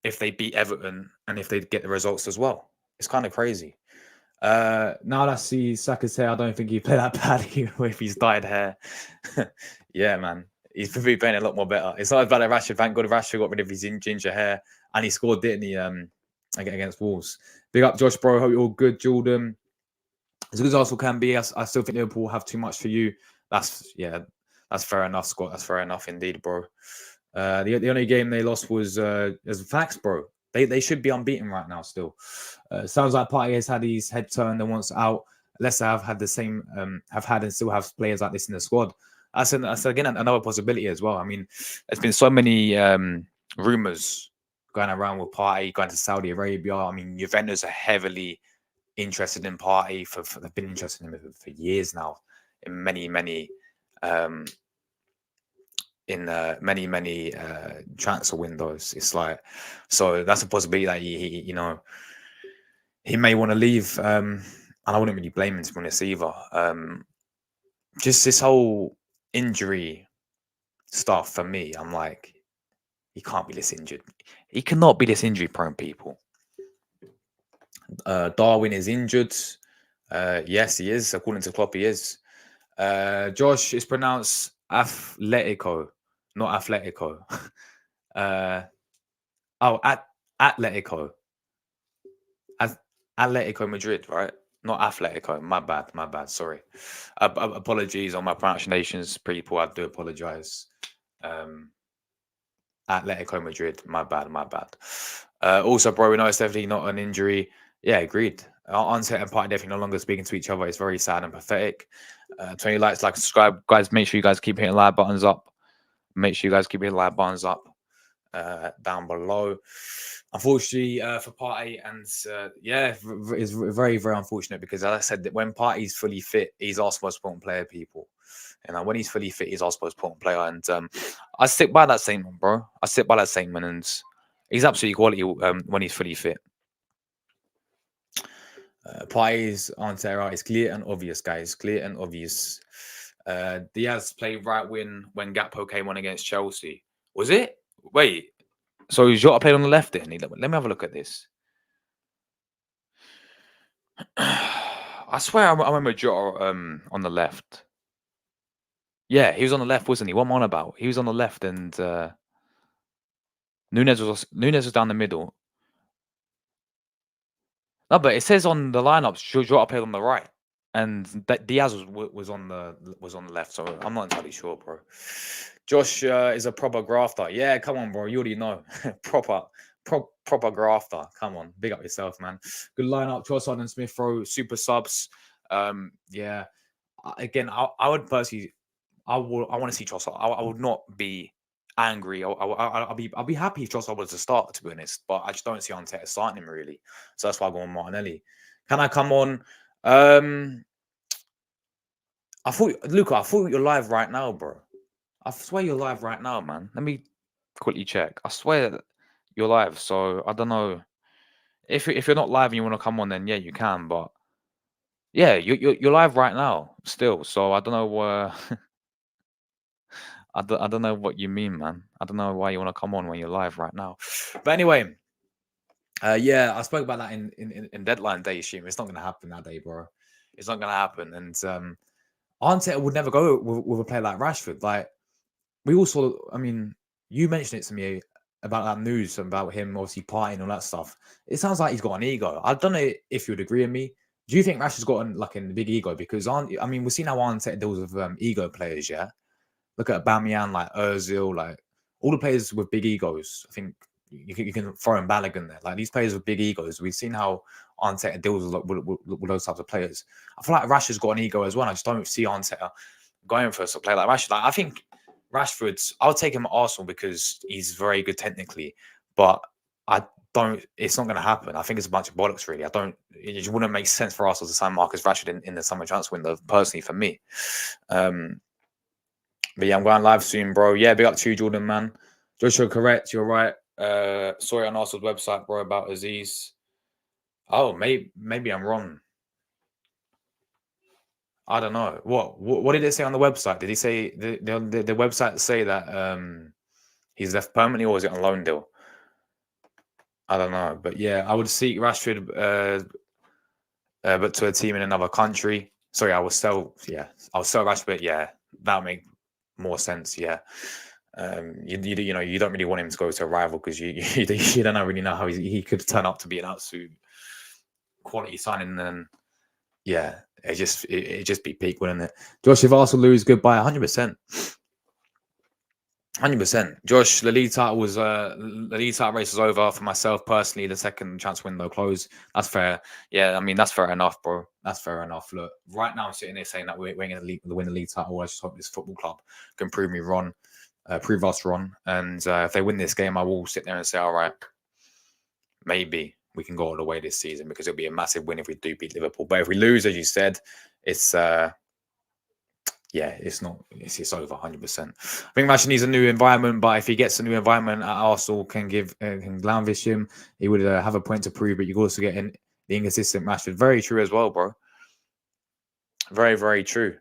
if they beat Everton and if they get the results as well. It's kind of crazy. Now that I see Saka's hair, I don't think he played that badly with his dyed hair. Yeah, man. He's probably playing a lot more better. It's not as bad as Rashford. Thank God Rashford got rid of his ginger hair and he scored, didn't he, against Wolves. Big up, Josh, bro. Hope you're all good, Jordan. As good as Arsenal can be, I still think Liverpool have too much for you. That's fair enough, Scott. That's fair enough indeed, bro. The only game they lost was facts, bro. They should be unbeaten right now still. Sounds like Partey has had his head turned and wants out. Leicester have had the same, have had and still have players like this in the squad. That's again another possibility as well. I mean, there's been so many rumors going around with Partey going to Saudi Arabia. I mean, Juventus are heavily interested in Partey. They've been interested in him for years now, in many transfer windows. It's like, so that's a possibility that he may want to leave. And I wouldn't really blame him to be honest either. Just this whole injury stuff for me, I'm like, he can't be this injured. He cannot be this injury prone, people. Darwin is injured. Yes, he is. According to Klopp, he is. Josh is pronounced Atletico, not Atletico. Atletico. Atletico Madrid, right? Not Atletico. My bad. Sorry. Apologies on my pronunciations, people. I do apologize. Atletico Madrid. My bad. Also, bro, we know it's definitely not an injury. Yeah, agreed. Onset and Partey definitely no longer speaking to each other. It's very sad and pathetic. 20 likes, like, subscribe. Guys, make sure you guys keep hitting like buttons up. Make sure you guys keep hitting like buttons up down below. Unfortunately for Partey, and it's very, very unfortunate because, as I said, that when Partey's fully fit, he's our most important player, people. And when he's fully fit, he's our most important player. And I stick by that statement, bro. I stick by that statement, and he's absolutely quality when he's fully fit. Parties aren't there. It's clear and obvious, guys. Clear and obvious. Diaz played right wing when Gakpo came on against Chelsea. Was it? Wait. So Jota played on the left then? Let me have a look at this. I swear I remember Jota on the left. Yeah, he was on the left, wasn't he? What am I on about? He was on the left and Nunes was down the middle. No, but it says on the lineups Jota played on the right. And Diaz was on the left, so I'm not entirely sure, bro. Josh is a proper grafter. Yeah, come on, bro. You already know. proper grafter. Come on, big up yourself, man. Good lineup. Trossard and Smith Rowe, super subs. Yeah. Again, I would personally, I want to see Trossard. I would not be angry. I'll be happy if Trossard was to start, to be honest. But I just don't see Arteta starting him really. So that's why I go on Martinelli. Can I come on? I thought, Luca, I thought you're live right now, bro. I swear you're live right now, man. Let me quickly check. I swear that you're live. So I don't know if you're not live and you want to come on, then yeah, you can. But yeah, you're live right now still. So I don't know. I don't know what you mean, man. I don't know why you want to come on when you're live right now. But anyway, yeah, I spoke about that in deadline day, Shim. It's not gonna happen that day, bro. It's not gonna happen. And Arteta would never go with a player like Rashford. Like we all saw. I mean, you mentioned it to me about that news about him obviously partying and all that stuff. It sounds like he's got an ego. I don't know if you would agree with me. Do you think Rashford's got like a big ego? Because I mean, we've seen how Arteta deals with ego players. Yeah, look at Aubameyang, like Ozil, like all the players with big egos. I think you can throw in Balogun there. Like these players with big egos, we've seen how Arteta deals with those types of players. I feel like Rashford's got an ego as well. I just don't see Arteta going for a player like Rashford. Like, I think Rashford's. I'll take him at Arsenal because he's very good technically, but I don't. It's not going to happen. I think it's a bunch of bollocks, really. I don't. It just wouldn't make sense for Arsenal to sign Marcus Rashford in the summer transfer window. Personally, for me. But yeah, I'm going live soon, bro. Yeah, big up to you, Jordan, man. Joshua, correct. You're right. Saw it on Arsenal's website, bro, about Aziz. Oh, maybe I'm wrong. I don't know. What did it say on the website? Did he say the website say that he's left permanently, or is it on loan deal? I don't know. But yeah, I would seek Rashford, but to a team in another country. Sorry, I'll sell Rashford. Yeah, that'll make more sense. Yeah. You know, you don't really want him to go to a rival because you don't really know how he could turn up to be an absolute quality signing. And then, yeah, it just be peak, wouldn't it? Josh, if Arsenal lose, goodbye, 100%. 100%. Josh, the league title race is over for myself personally. The second chance window closed. That's fair. Yeah, I mean that's fair enough, bro. That's fair enough. Look, right now I'm sitting there saying that we're going to win the league title. I just hope this football club can prove us wrong. And if they win this game, I will sit there and say, all right, maybe we can go all the way this season because it'll be a massive win if we do beat Liverpool. But if we lose, as you said, it's it's over 100%. I think Rashford needs a new environment, but if he gets a new environment at Arsenal, can Glanvish him, he would have a point to prove. But you also get the inconsistent Rashford. Very true as well, bro. Very, very true.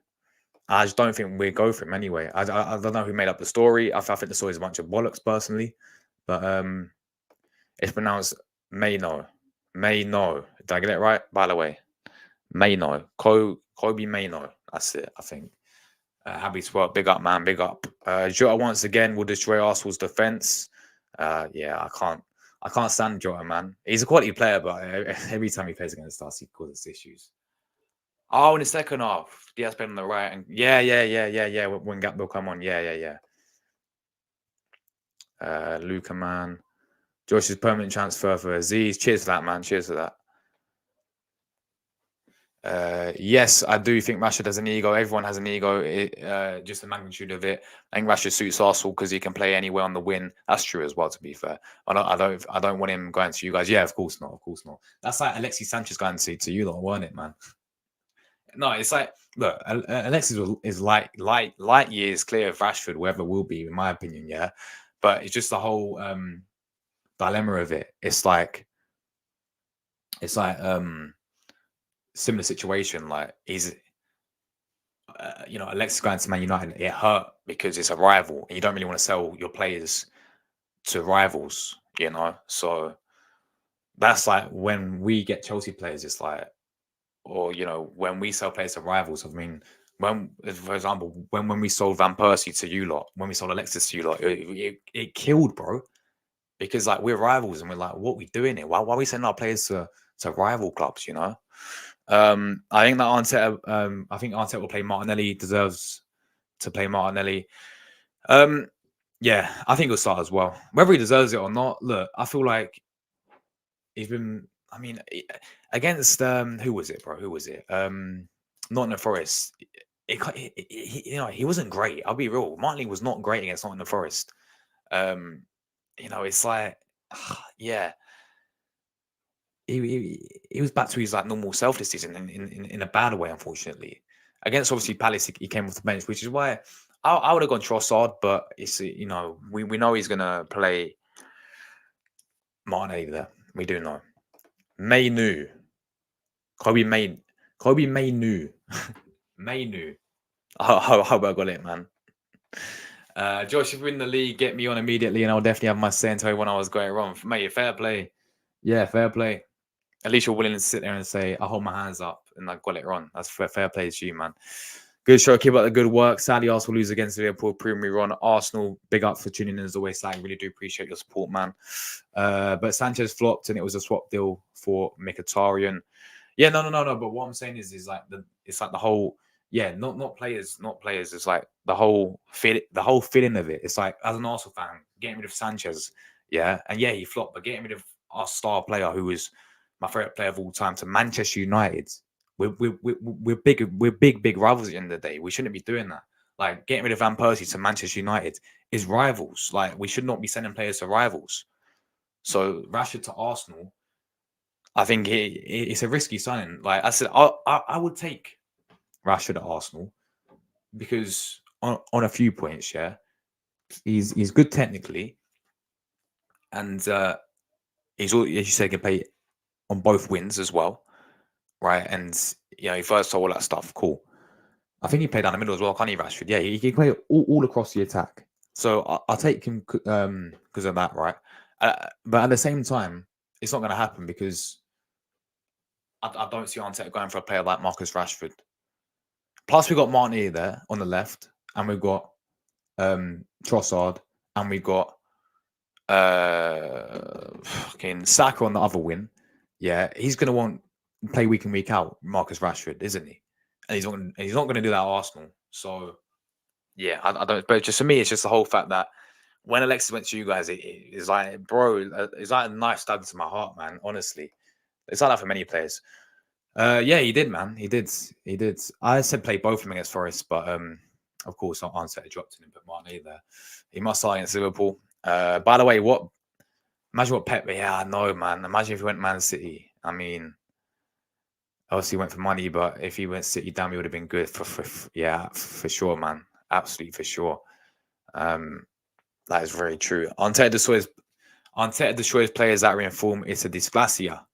I just don't think we go for him anyway. I don't know who made up the story. I think the story is a bunch of bollocks, personally. But it's pronounced Mayno. Mayno. Did I get it right? By the way, Mayno. Kobe Mayno. That's it, I think. Happy Spot, big up, man, big up. Jota once again will destroy Arsenal's defense. Yeah, I can't stand Jota, man. He's a quality player, but every time he plays against us, he causes issues. Oh, in the second half, Diaz played on the right, and yeah. When Gap will come on, yeah. Luca, man. Josh's permanent transfer for Aziz. Cheers for that, man. Cheers for that. Yes, I do think Rashford has an ego. Everyone has an ego. Just the magnitude of it. I think Rashford suits Arsenal because he can play anywhere on the wing. That's true as well. To be fair, I don't want him going to you guys. Yeah, of course not. That's like Alexis Sanchez going to you lot, weren't it, man? No, it's like look, Alexis is light years clear of Rashford, wherever will be, in my opinion. Yeah, but it's just the whole dilemma of it. It's like similar situation. Like he's, Alexis going to Man United, it hurt because it's a rival, and you don't really want to sell your players to rivals. So that's like when we get Chelsea players, it's like, or when we sell players to rivals. I mean, for example, when we sold Van Persie to you lot, when we sold Alexis to you lot, it killed, bro. Because like we're rivals, and we're like, what are we doing here? Why are we sending our players to rival clubs? I think that Arteta will play Martinelli. Deserves to play Martinelli. Yeah, I think he'll start as well. Whether he deserves it or not, look, I feel like he's been. I mean, against who was it, bro? Who was it? Nottingham Forest. He wasn't great. I'll be real. Martinelli was not great against Nottingham Forest. It's like, yeah, he was back to his like normal self this season in a bad way, unfortunately. Against obviously Palace, he came off the bench, which is why I would have gone Trossard, but it's we know he's gonna play Martinelli there. We do know. Mainu. Kobe Mainu. Mainu. How about I got it, man? Josh, if we win the league, get me on immediately, and I'll definitely have my say and tell you when I was going wrong. Mate, fair play. Yeah, fair play. At least you're willing to sit there and say, I hold my hands up and I got it wrong. That's fair play to you, man. Good show. Keep up the good work. Sadly, Arsenal lose against Liverpool. Premier run. Arsenal, big up for tuning in as always. I really do appreciate your support, man. But Sanchez flopped and it was a swap deal for Mkhitaryan. Yeah, no. But what I'm saying is like it's like the whole, not players. It's like the whole feeling of it. It's like, as an Arsenal fan, getting rid of Sanchez, and he flopped, but getting rid of our star player who was my favorite player of all time to Manchester United. We're big rivals at the end of the day. We shouldn't be doing that. Like getting rid of Van Persie to Manchester United is rivals. Like we should not be sending players to rivals. So Rashford to Arsenal, I think it's a risky signing. Like I said, I would take Rashford at Arsenal because on a few points, he's good technically, and he's all, as you said, can play on both wins as well, right? And he first saw all that stuff. Cool. I think he played down the middle as well, can't he, Rashford? Yeah, he can play all across the attack. So I'll take him because of that, right? But at the same time, it's not going to happen because I don't see Arteta going for a player like Marcus Rashford. Plus, we've got Martinelli there on the left, and we've got Trossard, and we've got Saka on the other wing. Yeah, he's going to want to play week in, week out, Marcus Rashford, isn't he? And he's not going to do that at Arsenal. So, yeah, I don't. But just for me, it's just the whole fact that when Alexis went to you guys, it's like, bro, it's like a knife stabbed into my heart, man. Honestly, it's like that for many players. He did, man. He did. I said play both of them against Forest, but of course, Arteta dropped in and put Martinelli there. He must start against Liverpool. By the way, imagine what Pep. Yeah, I know, man. Imagine if he went Man City. I mean, obviously he went for money, but if he went City down, he would have been good for sure, man. Absolutely for sure. That is very true. Arteta destroys players that are in form. It's a dysplasia.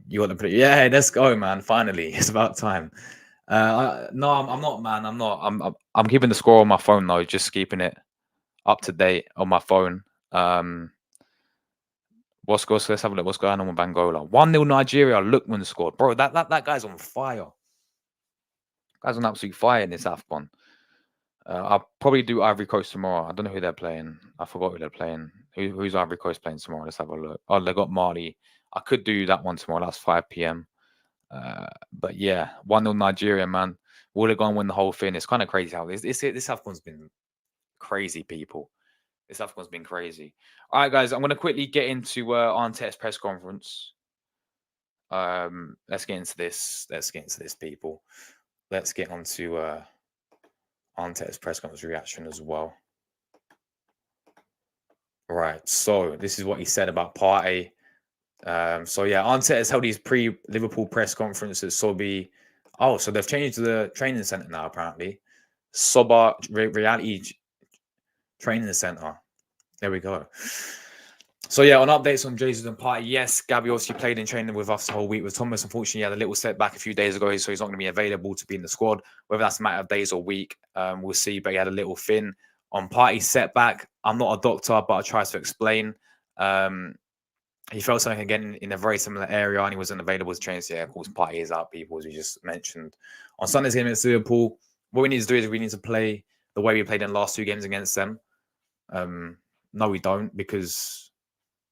You want to put it? Yeah, let's go, man. Finally, it's about time. No, I'm not, man. I'm not. I'm keeping the score on my phone though. Just keeping it up to date on my phone. Let's have a look. What's going on with Bangola? 1-0 Nigeria. Lookman scored, bro. That guy's on fire. Guy's on absolute fire in this AFCON. I'll probably do Ivory Coast tomorrow. I don't know who they're playing. I forgot who they're playing. Who's Ivory Coast playing tomorrow? Let's have a look. Oh, they got Mali. I could do that one tomorrow. That's 5 p.m. But yeah, 1-0 Nigeria, man. Will they go and win the whole thing? It's kind of crazy how this AFCON's been crazy, people. This AFCON's been crazy. All right, guys, I'm going to quickly get into Arteta's press conference. Let's get into this. People. Let's get on to Arteta's press conference reaction as well. Right, so this is what he said about Partey. Arteta has held his pre-Liverpool press conference at Sobi. Oh, so they've changed the training centre now, apparently. Soba Reality Training Centre. There we go. So yeah, on updates on Jesus and Party, yes, Gabby obviously played in training with us the whole week with Thomas. Unfortunately, he had a little setback a few days ago, so he's not going to be available to be in the squad. Whether that's a matter of days or week, we'll see. But he had a little thing on Party setback. I'm not a doctor, but I try to explain. Um, he felt something again in a very similar area, and he wasn't available to train. So yeah, of course, Party is out, people, as we just mentioned. On Sunday's game against Liverpool, what we need to do is we need to play the way we played in the last two games against them. No, we don't, because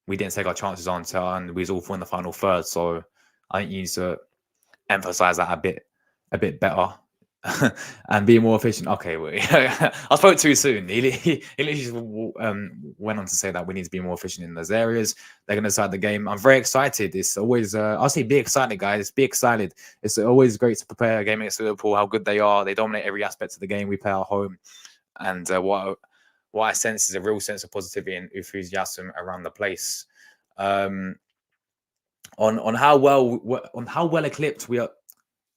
we didn't take our chances on until and we was all for in the final third. So I think you need to emphasize that a bit better and be more efficient. Okay, I spoke too soon. He literally went on to say that we need to be more efficient in those areas. They're going to decide the game. I'm very excited. It's always, I'll say be excited, guys. Be excited. It's always great to prepare a game against Liverpool, how good they are. They dominate every aspect of the game. We play at home. And what I sense is a real sense of positivity and enthusiasm around the place. On how well equipped we are,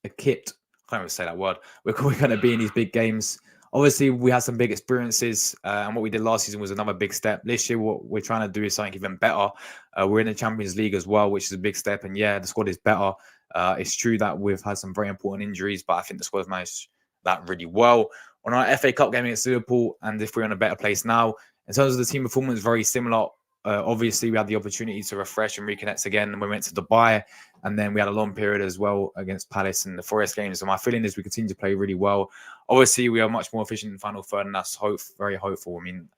equipped. I can't even say that word. We're going to be in these big games. Obviously, we had some big experiences, and what we did last season was another big step. This year, what we're trying to do is something even better. We're in the Champions League as well, which is a big step. And yeah, the squad is better. It's true that we've had some very important injuries, but I think the squad has managed that really well. On our FA Cup game against Liverpool, and if we're in a better place now, in terms of the team performance, very similar. Obviously, we had the opportunity to refresh and reconnect again. We went to Dubai, and then we had a long period as well against Palace and the Forest games. So my feeling is we continue to play really well. Obviously, we are much more efficient in the final third, and that's very hopeful. I mean,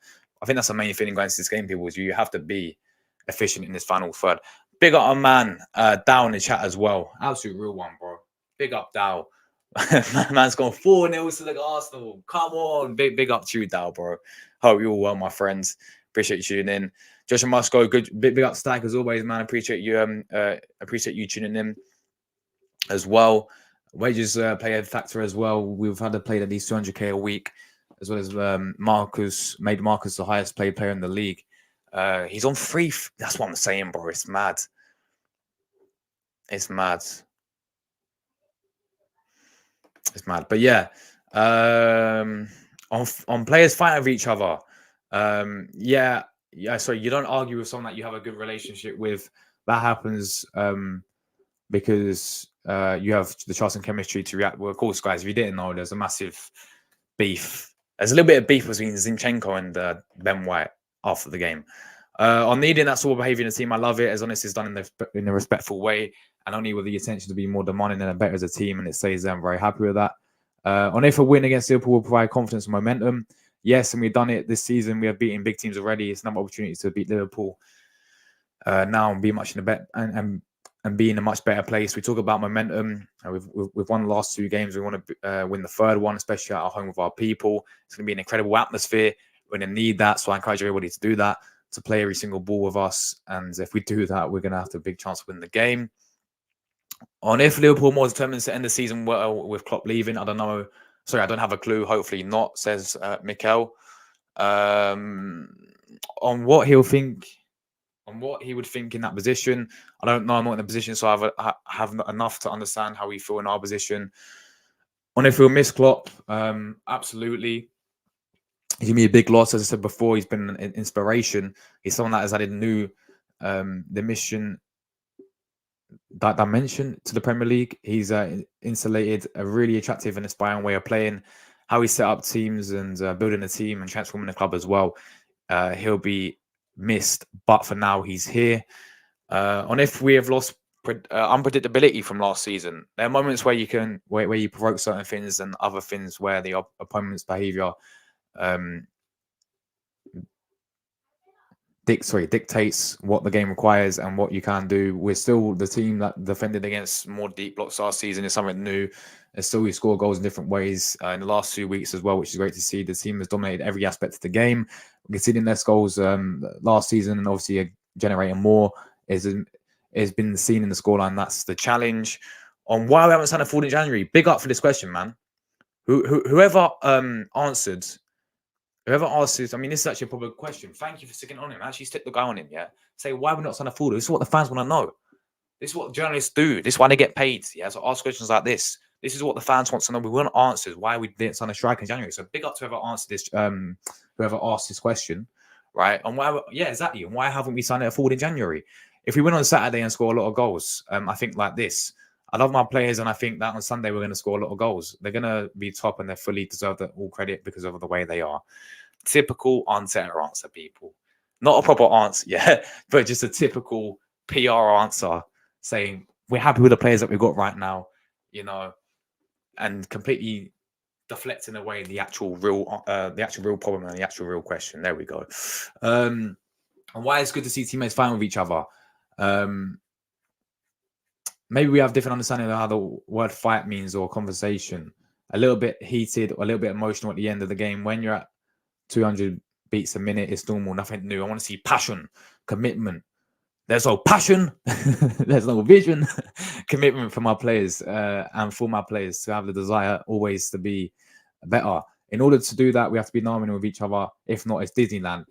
I think that's the main feeling going into this game, people, is you have to be efficient in this final third. Big up our man, Dow in the chat as well. Absolute real one, bro. Big up Dow. Man's gone 4-0 to the Arsenal. Come on. Big up to you, Dow, bro. Hope you're all well, my friends. Appreciate you tuning in. Joshua Musco, good big up Stack as always, man. Appreciate you tuning in as well. Wages play a factor as well. We've had to play at least 200k a week, as well as Marcus made Marcus the highest paid player in the league. He's on free. That's what I'm saying, bro. It's mad. It's mad. It's mad. But yeah, on players fighting with each other. Yeah. Sorry, you don't argue with someone that you have a good relationship with. That happens because you have the trust and chemistry to react. Well, of course, guys, if you didn't know, there's a massive beef. There's a little bit of beef between Zinchenko and Ben White after the game. On needing that sort of behavior in the team, I love it, as long as it's done in a respectful way, and only with the intention to be more demanding and better as a team, and it says I'm very happy with that. On if a win against Liverpool will provide confidence and momentum, yes, and we've done it this season. We have beaten big teams already. It's another opportunity to beat Liverpool now and be much in a bet and be in a much better place. We talk about momentum. We've won the last two games. We want to win the third one, especially at our home with our people. It's going to be an incredible atmosphere. We're going to need that, so I encourage everybody to do that, to play every single ball with us. And if we do that, we're going to have a big chance to win the game. On if Liverpool more determined to end the season well with Klopp leaving, I don't know. Sorry, I don't have a clue. Hopefully not, says Mikel. On what he'll think, on what he would think in that position, I don't know. I'm not in the position, so I have not enough to understand how we feel in our position. On if we'll miss Klopp, absolutely. He's gonna be a big loss, as I said before. He's been an inspiration. He's someone that has added new dimension to the Premier League. He's insulated a really attractive and inspiring way of playing. How he set up teams and building a team and transforming the club as well. He'll be missed, but for now he's here. On if we have lost unpredictability from last season, there are moments where you provoke certain things and other things where the opponent's behavior dictates what the game requires and what you can do. We're still the team that defended against more deep blocks last season. Is something new. And still, we score goals in different ways in the last 2 weeks as well, which is great to see. The team has dominated every aspect of the game. We're conceding less goals last season, and obviously generating more has been seen in the scoreline. That's the challenge. On why we haven't signed a forward in January, big up for this question, man. Whoever answered. Whoever asks this, I mean, this is actually a proper question. Thank you for sticking on him. Actually stick the guy on him, yeah? Say, why we're not signed a forward? This is what the fans want to know. This is what journalists do. This is why they get paid, yeah? So ask questions like this. This is what the fans want to know. We want answers. Why we didn't sign a striker in January. So big up to whoever answered this, whoever asked this question. right? And why? Yeah, exactly. And why haven't we signed it forward in January? If we win on Saturday and score a lot of goals, I think like this. I love my players, and I think that on Sunday we're going to score a lot of goals. They're going to be top, and they fully deserve all credit because of the way they are. Typical Arteta answer, people. Not a proper answer, yeah, but just a typical PR answer saying we're happy with the players that we've got right now, you know, and completely deflecting away the actual real problem and the actual real question. There we go. And why it's good to see teammates fighting with each other. Maybe we have different understanding of how the word fight means or conversation. A little bit heated or a little bit emotional at the end of the game. When you're at 200 beats a minute, it's normal, nothing new. I want to see passion, commitment. There's no passion, there's no vision, commitment for my players and for my players to have the desire always to be better. In order to do that, we have to be in harmony with each other. If not, it's Disneyland.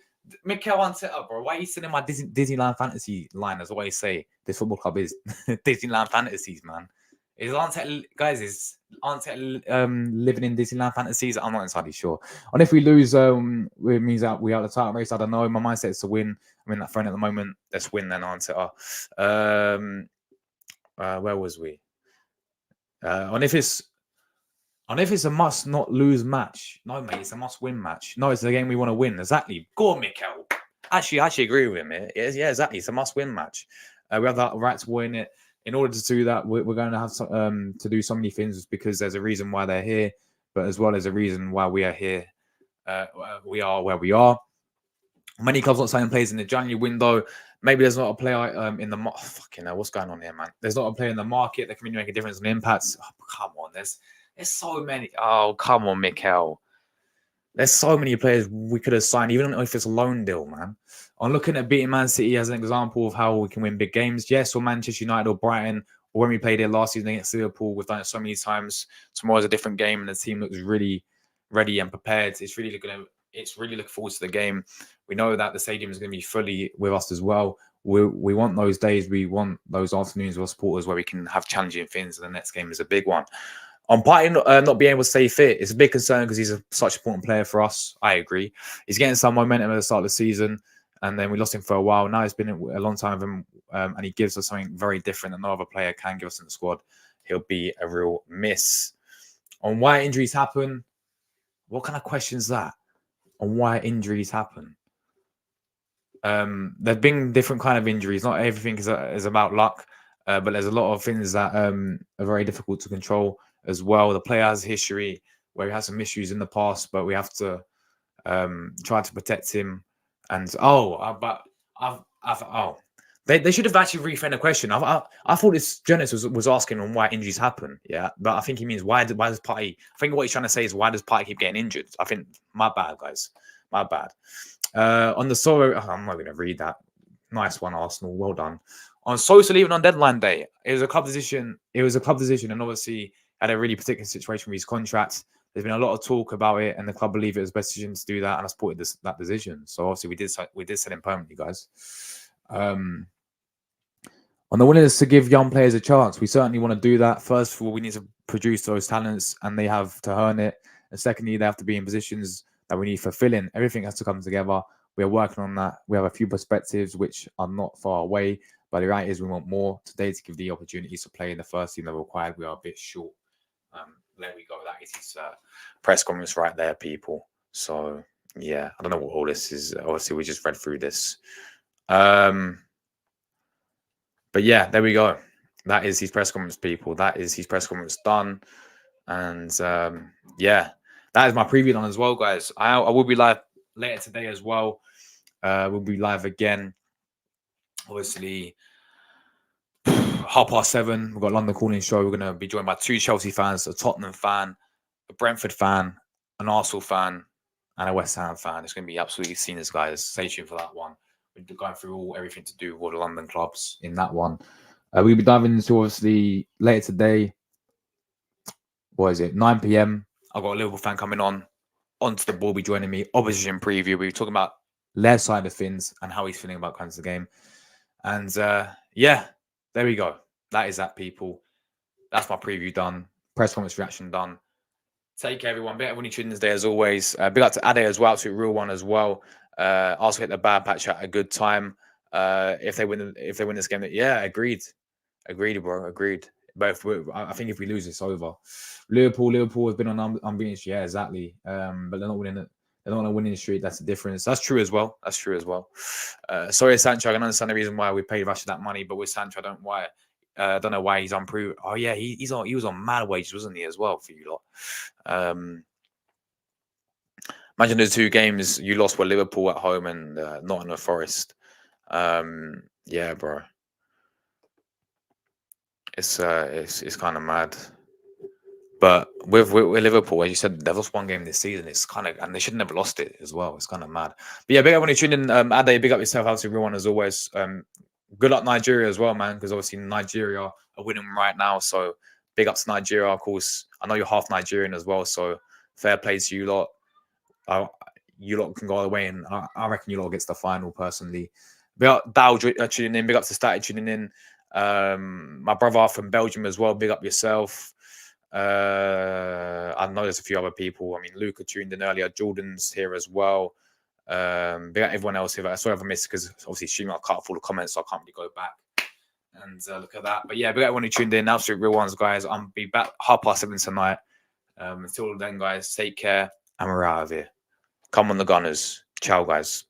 Mikel Arteta, bro, why are you sending my Disneyland fantasy line? As I always say, this football club is Disneyland fantasies, man. Is Arteta, guys, is Arteta living in Disneyland fantasies? I'm not entirely sure. And if we lose, it means that we are the title race. I don't know. My mindset is to win. I'm in that front at the moment. Let's win then, Arteta. Where was we? And if it's a must not lose match, no, mate, it's a must win match. No, it's the game we want to win. Exactly. Go on, Mikel. Actually, I actually agree with him. Yeah, exactly. It's a must win match. We have that right to win it. In order to do that, we're going to have to do so many things because there's a reason why they're here, but as well as a reason why we are here. We are where we are. Many clubs not signing players in the January window. Maybe there's not a player in the fucking hell, what's going on here, man? There's not a player in the market that can really make a difference in impacts. Oh, come on, there's so many. Oh, come on, Mikel. There's so many players we could have signed, even if it's a loan deal, man. I'm looking at beating Man City as an example of how we can win big games. Yes, or Manchester United or Brighton, or when we played it last season against Liverpool, we've done it so many times. Tomorrow's a different game, and the team looks really ready and prepared. It's really looking forward to the game. We know that the stadium is going to be fully with us as well. We want those days. We want those afternoons with supporters where we can have challenging things, and the next game is a big one. On Partey not being able to stay fit, it's a big concern because he's such an important player for us. I agree. He's getting some momentum at the start of the season, and then we lost him for a while. Now it's been a long time of him, and he gives us something very different that no other player can give us in the squad. He'll be a real miss. On why injuries happen, what kind of question is that? On why injuries happen? There've been different kind of injuries. Not everything is about luck, but there's a lot of things that are very difficult to control as well. The player has a history where he has some issues in the past, but we have to try to protect him. And they should have actually reframed the question. I thought this journalist was asking on why injuries happen. Yeah, but I think he means why does Partey? I think what he's trying to say is why does Partey keep getting injured? I think my bad, guys, my bad. On the solo, I'm not going to read that. Nice one, Arsenal. Well done. On Sosa leaving on deadline day, it was a club decision. And obviously had a really particular situation with his contract. There's been a lot of talk about it, and the club believe it was best decision to do that, and I supported that decision. So obviously we did sell him permanently, guys. On the willingness to give young players a chance, we certainly want to do that. First of all, we need to produce those talents, and they have to earn it. And secondly, they have to be in positions that we need fulfilling. Everything has to come together. We are working on that. We have a few perspectives which are not far away, but the reality is we want more today to give the opportunities to play in the first team that required. We are a bit short. There we go. That is his press conference right there, people. So yeah, I don't know what all this is. Obviously, we just read through this. But yeah, there we go. That is his press conference, people. That is his press conference done. And yeah, that is my preview done as well, guys. I will be live later today as well. We'll be live again. Obviously, 7:30. We've got London Calling Show. We're going to be joined by 2 Chelsea fans, a Tottenham fan, a Brentford fan, an Arsenal fan, and a West Ham fan. It's going to be absolutely seamless, guys. Stay tuned for that one. We're going through everything to do with all the London clubs in that one. We'll be diving into, obviously, later today. What is it? 9 p.m. I've got a Liverpool fan coming onto the ball, be joining me. Opposition preview. We'll be talking about their side of things and how he's feeling about kinds of game. And yeah, there we go. That is that, people. That's my preview done. Press conference reaction done. Take care, everyone. Big up when you tune in today, as always. Big up to Ade as well, to a real one as well. Arsenal hit the bad patch at a good time. If they win this game, yeah, agreed, bro, agreed. Both, I think if we lose, it's over. Liverpool has been on unbeaten. Yeah, exactly. But they're not winning it. They're not on a winning streak. That's the difference. That's true as well. Sorry, Sancho. I can understand the reason why we paid Rashford that money, but with Sancho, I don't know why he's unproven. Oh yeah, he was on mad wages, wasn't he, as well, for you lot? Imagine the 2 games you lost were Liverpool at home and Nottingham Forest. Yeah, bro. It's kind of mad. But with Liverpool, as you said, they've lost 1 game this season. It's kind of, and they should never lost it as well. It's kind of mad. But yeah, big up when you tune in. Ade, big up yourself out to everyone as always. Good luck Nigeria as well, man, because obviously Nigeria are winning right now. So big up to Nigeria, of course. I know you're half Nigerian as well, so fair play to you lot. You lot can go all the way, and I reckon you lot gets the final personally. Big up Dow tuning in. Big up to Static tuning in. My brother from Belgium as well. Big up yourself. I know there's a few other people. I mean, Luca tuned in earlier. Jordan's here as well. Big up everyone else here. I saw I missed because obviously streaming I can't full of comments, so I can't really go back and look at that. But yeah, big up everyone who tuned in. Absolute real ones, guys. I'm be back 7:30 tonight. Until then, guys, take care, and we're out of here. Come on, the Gunners. Ciao, guys.